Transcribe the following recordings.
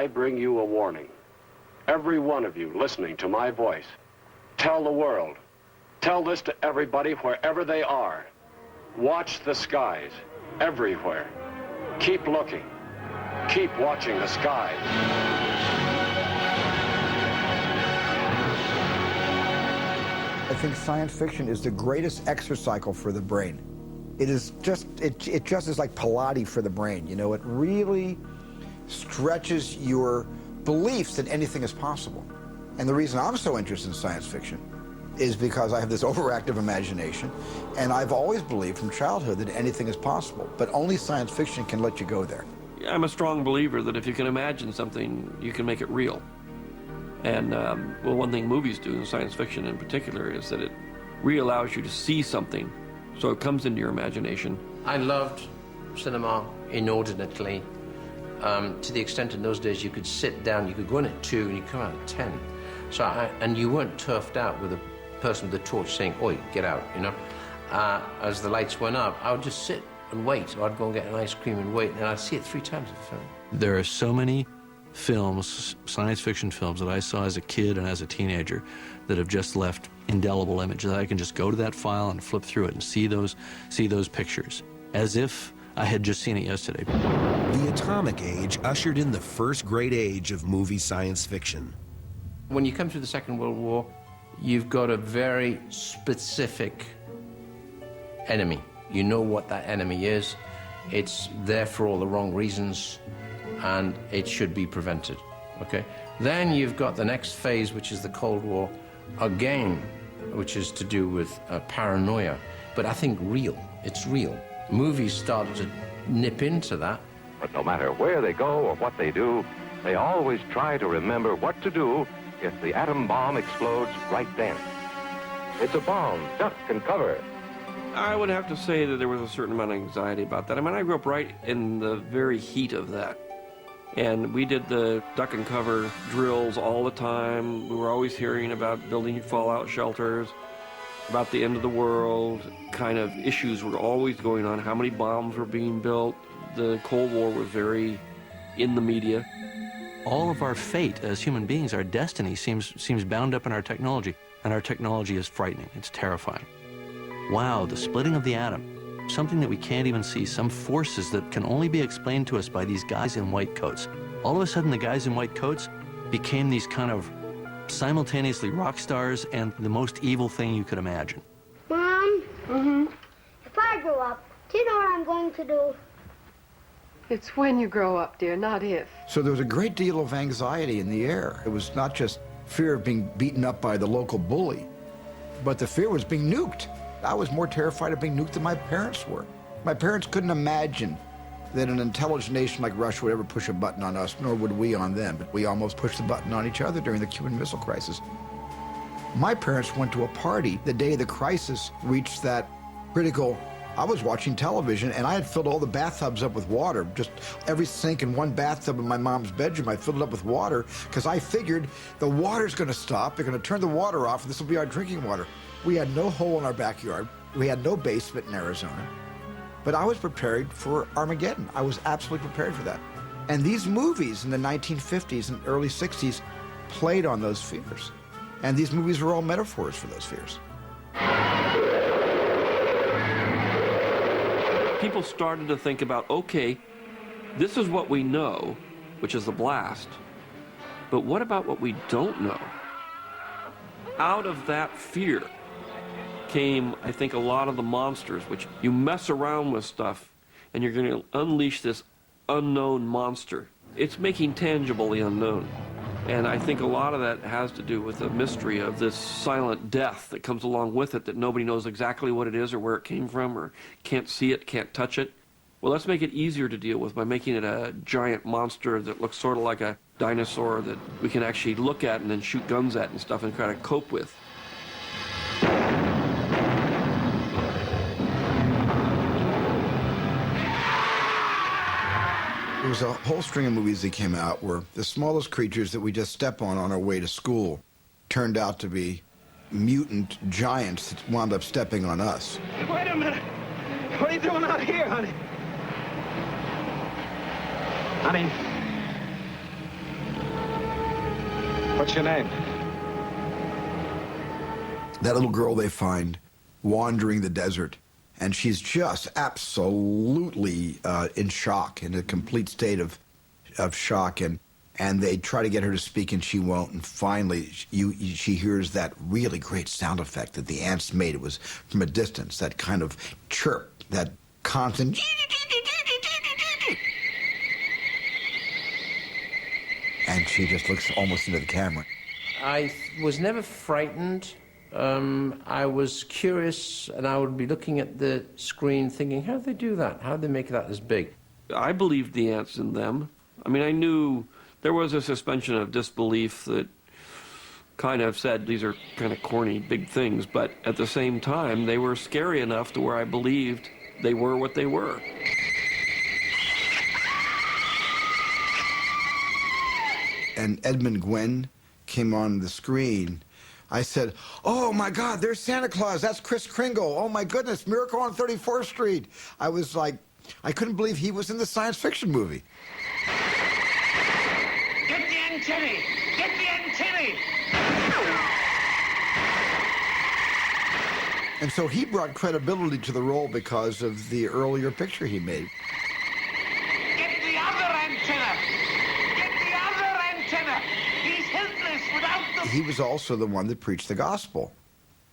I bring you a warning. Every one of you listening to my voice, tell the world, tell this to everybody wherever they are. Watch the skies, everywhere. Keep looking. Keep watching the skies. I think science fiction is the greatest exercise for the brain. It is just, it just is like Pilates for the brain, you know? It really stretches your beliefs that anything is possible. And the reason I'm so interested in science fiction is because I have this overactive imagination, and I've always believed from childhood that anything is possible, but only science fiction can let you go there. I'm a strong believer that if you can imagine something, you can make it real. And well, one thing movies do, in science fiction in particular, is that it re-allows you to see something, so it comes into your imagination. I loved cinema inordinately, to the extent in those days you could sit down, you could go in at 2 and you come out at 10. So and you weren't turfed out with a person with a torch saying, "Oi, get out," you know? As the lights went up, I would just sit and wait, or I'd go and get an ice cream and wait, and I'd see it 3 times a film. There are so many films, science fiction films, that I saw as a kid and as a teenager that have just left indelible images. I can just go to that file and flip through it and see those pictures as if I had just seen it yesterday. The atomic age ushered in the first great age of movie science fiction. When you come through the Second World War, you've got a very specific enemy. You know what that enemy is. It's there for all the wrong reasons, and it should be prevented, okay? Then you've got the next phase, which is the Cold War, again, which is to do with paranoia, but I think real. It's real. Movies started to nip into that. But no matter where they go or what they do, they always try to remember what to do if the atom bomb explodes right then. It's a bomb, duck and cover. I would have to say that there was a certain amount of anxiety about that. I mean, I grew up right in the very heat of that. And we did the duck and cover drills all the time. We were always hearing about building fallout shelters, about the end of the world. Kind of issues were always going on. How many bombs were being built? The Cold War was very in the media. All of our fate as human beings, our destiny, seems bound up in our technology. And our technology is frightening. It's terrifying. Wow, the splitting of the atom. Something that we can't even see. Some forces that can only be explained to us by these guys in white coats. All of a sudden, the guys in white coats became these kind of simultaneously rock stars and the most evil thing you could imagine. Mom? Mm-hmm? If I grow up, do you know what I'm going to do? It's when you grow up, dear, not if. So there was a great deal of anxiety in the air. It was not just fear of being beaten up by the local bully, but the fear was being nuked. I was more terrified of being nuked than my parents were. My parents couldn't imagine that an intelligent nation like Russia would ever push a button on us, nor would we on them, but we almost pushed the button on each other during the Cuban Missile Crisis. My parents went to a party the day the crisis reached that critical. I was watching television, and I had filled all the bathtubs up with water. Just every sink in one bathtub in my mom's bedroom, I filled it up with water, because I figured the water's going to stop, they're going to turn the water off, and this will be our drinking water. We had no hole in our backyard. We had no basement in Arizona. But I was prepared for Armageddon. I was absolutely prepared for that. And these movies in the 1950s and early 60s played on those fears. And these movies were all metaphors for those fears. People started to think about, okay, this is what we know, which is the blast, but what about what we don't know? Out of that fear came, I think, a lot of the monsters, which you mess around with stuff and you're going to unleash this unknown monster. It's making tangible the unknown. And I think a lot of that has to do with the mystery of this silent death that comes along with it, that nobody knows exactly what it is or where it came from or can't see it, can't touch it. Well, let's make it easier to deal with by making it a giant monster that looks sort of like a dinosaur that we can actually look at and then shoot guns at and stuff and try to cope with. There was a whole string of movies that came out where the smallest creatures that we just step on our way to school turned out to be mutant giants that wound up stepping on us. Wait a minute. What are you doing out here, honey? Honey, What's your name? That little girl they find wandering the desert, and she's just absolutely in shock, in a complete state of shock, and they try to get her to speak, and she won't, and finally she hears that really great sound effect that the ants made. It was from a distance, that kind of chirp, that constant. And she just looks almost into the camera. I was never frightened. I was curious, and I would be looking at the screen thinking, how do they do that? How do they make that as big? I believed the ants in them. I mean, I knew there was a suspension of disbelief that kind of said these are kind of corny, big things, but at the same time, they were scary enough to where I believed they were what they were. And Edmund Gwenn came on the screen, I said, oh my God, there's Santa Claus, that's Kris Kringle, oh my goodness, Miracle on 34th Street. I was like, I couldn't believe he was in the science fiction movie. Get the antennae! Get the antennae! And so he brought credibility to the role because of the earlier picture he made. Get the other antenna! Get the other antenna! He's helpless without the... He was also the one that preached the gospel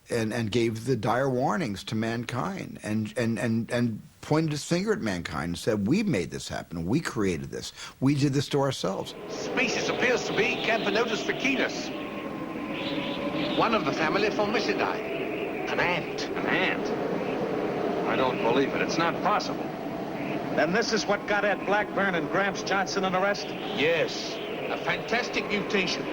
and gave the dire warnings to mankind and pointed his finger at mankind and said, we made this happen, we created this, we did this to ourselves. Species appears to be Camponotus fichinus. One of the family Formicidae. An ant. An ant? I don't believe it. It's not possible. Then this is what got Ed Blackburn and Gramps Johnson an arrest? Yes. A fantastic mutation.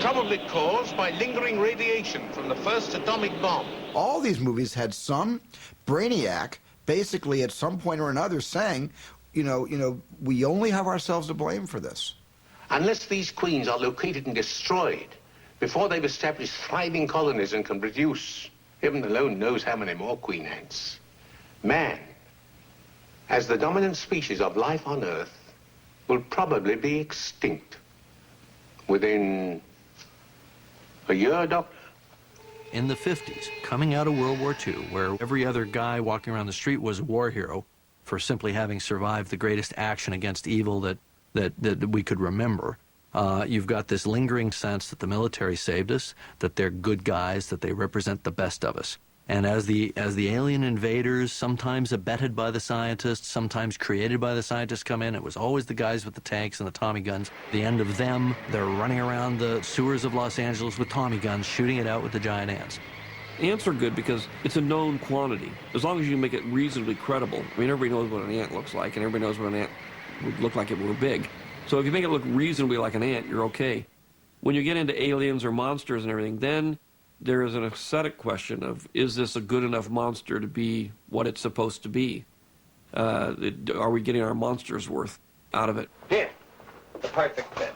Probably caused by lingering radiation from the first atomic bomb. All these movies had some brainiac basically at some point or another saying, you know, we only have ourselves to blame for this. Unless these queens are located and destroyed before they've established thriving colonies and can produce, heaven alone knows how many more queen ants, man, as the dominant species of life on Earth, will probably be extinct within a year, Doctor. In the 50s, coming out of World War II, where every other guy walking around the street was a war hero for simply having survived the greatest action against evil that we could remember, you've got this lingering sense that the military saved us, that they're good guys, that they represent the best of us. And as the alien invaders, sometimes abetted by the scientists, sometimes created by the scientists, come in, it was always the guys with the tanks and the Tommy guns. The end of them, they're running around the sewers of Los Angeles with Tommy guns, shooting it out with the giant ants. Ants are good because it's a known quantity. As long as you make it reasonably credible. I mean, everybody knows what an ant looks like, and everybody knows what an ant would look like if it were big. So if you make it look reasonably like an ant, you're okay. When you get into aliens or monsters and everything, then there is an aesthetic question of, is this a good enough monster to be what it's supposed to be? Are we getting our monster's worth out of it? Here, the perfect fit.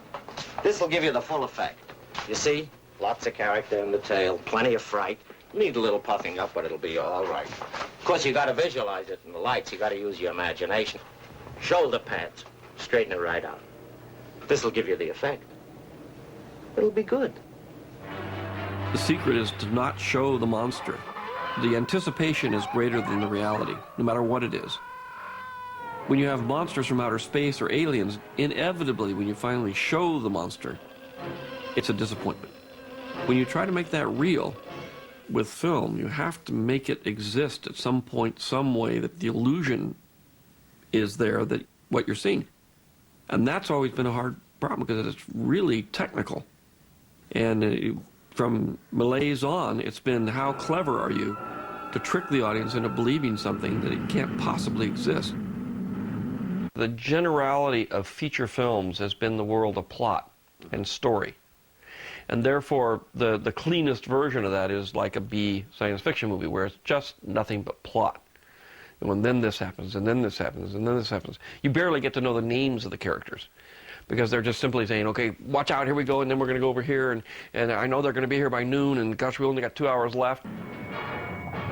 This will give you the full effect. You see? Lots of character in the tail, plenty of fright. Need a little puffing up, but it'll be all right. Of course, you got to visualize it in the lights. You got to use your imagination. Shoulder pads, straighten it right out. This will give you the effect. It'll be good. The secret is to not show the monster. The anticipation is greater than the reality, no matter what it is. When you have monsters from outer space or aliens, inevitably, when you finally show the monster, it's a disappointment. When you try to make that real with film, you have to make it exist at some point, some way, that the illusion is there, that what you're seeing. And that's always been a hard problem because it's really technical. And from Malaise on, it's been how clever are you to trick the audience into believing something that it can't possibly exist. The generality of feature films has been the world of plot and story. And therefore, the cleanest version of that is like a B science fiction movie where it's just nothing but plot. And then this happens, and then this happens, and then this happens. You barely get to know the names of the characters because they're just simply saying, okay, watch out, here we go, and then we're going to go over here, and I know they're going to be here by noon, and gosh, we only got 2 hours left.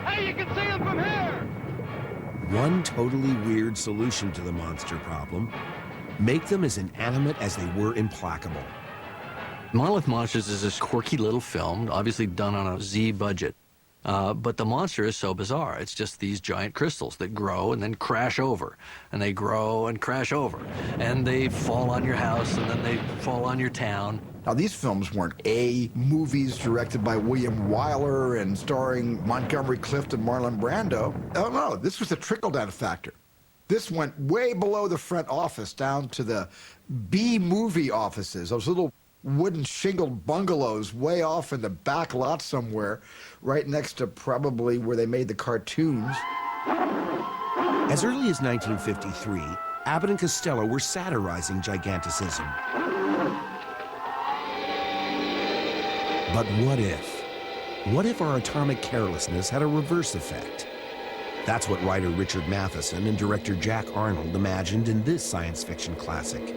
Hey, you can see them from here! One totally weird solution to the monster problem: make them as inanimate as they were implacable. Monolith Monsters is this quirky little film, obviously done on a Z budget. But the monster is so bizarre. It's just these giant crystals that grow and then crash over. And they grow and crash over. And they fall on your house, and then they fall on your town. Now, these films weren't A movies directed by William Wyler and starring Montgomery Clift and Marlon Brando. Oh, no, this was a trickle-down factor. This went way below the front office, down to the B-movie offices, those little wooden shingled bungalows way off in the back lot somewhere, right next to probably where they made the cartoons. As early as 1953, Abbott and Costello were satirizing giganticism. But what if? What if our atomic carelessness had a reverse effect? That's what writer Richard Matheson and director Jack Arnold imagined in this science fiction classic.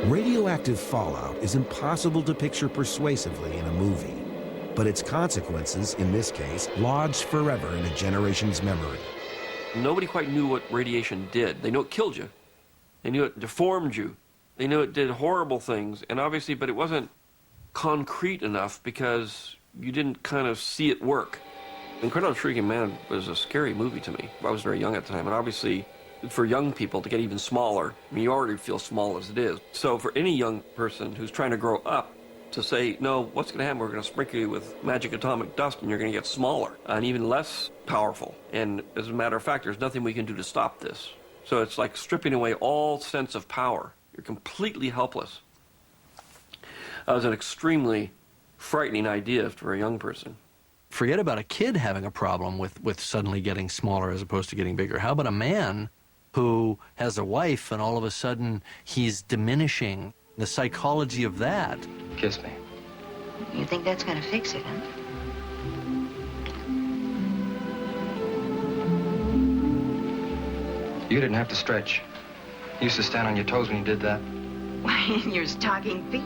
Radioactive fallout is impossible to picture persuasively in a movie, but its consequences, in this case, lodged forever in a generation's memory. Nobody quite knew what radiation did. They knew it killed you. They knew it deformed you. They knew it did horrible things, and obviously, but it wasn't concrete enough because you didn't kind of see it work. Incredible Shrinking Man was a scary movie to me. I was very young at the time, and obviously, for young people to get even smaller, I mean, you already feel small as it is. So for any young person who's trying to grow up, to say, no, what's going to happen? We're going to sprinkle you with magic atomic dust and you're going to get smaller and even less powerful. And as a matter of fact, there's nothing we can do to stop this. So it's like stripping away all sense of power. You're completely helpless. That was an extremely frightening idea for a young person. Forget about a kid having a problem with suddenly getting smaller as opposed to getting bigger. How about a man who has a wife and all of a sudden he's diminishing? The psychology of that. Kiss me. You think that's going to fix it, huh? You didn't have to stretch. You used to stand on your toes when you did that. Why, you're talking feet.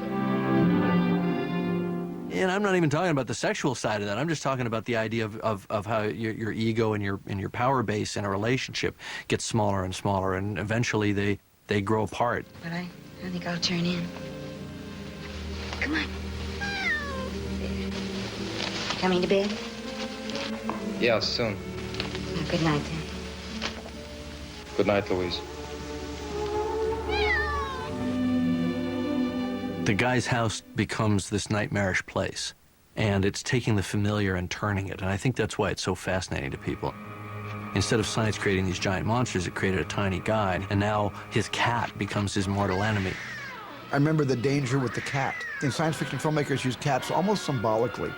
And I'm not even talking about the sexual side of that. I'm just talking about the idea of how your ego and your power base in a relationship gets smaller and smaller, and eventually they grow apart. But I think I'll turn in. Come on. There. Coming to bed? Yeah, soon. Well, good night, then. Good night, Louise. The guy's house becomes this nightmarish place, and it's taking the familiar and turning it, and I think that's why it's so fascinating to people. Instead of science creating these giant monsters, it created a tiny guy, and now his cat becomes his mortal enemy. I remember the danger with the cat. And science fiction filmmakers use cats almost symbolically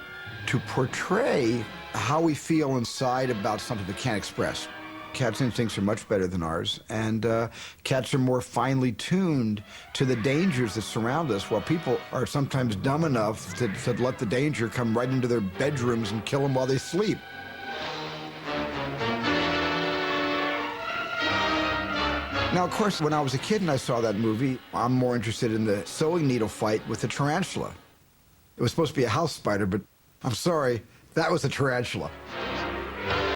to portray how we feel inside about something we can't express. Cats' instincts are much better than ours, and cats are more finely tuned to the dangers that surround us, while people are sometimes dumb enough to let the danger come right into their bedrooms and kill them while they sleep. Now, of course, when I was a kid and I saw that movie, I'm more interested in the sewing needle fight with the tarantula. It was supposed to be a house spider, but I'm sorry, that was a tarantula.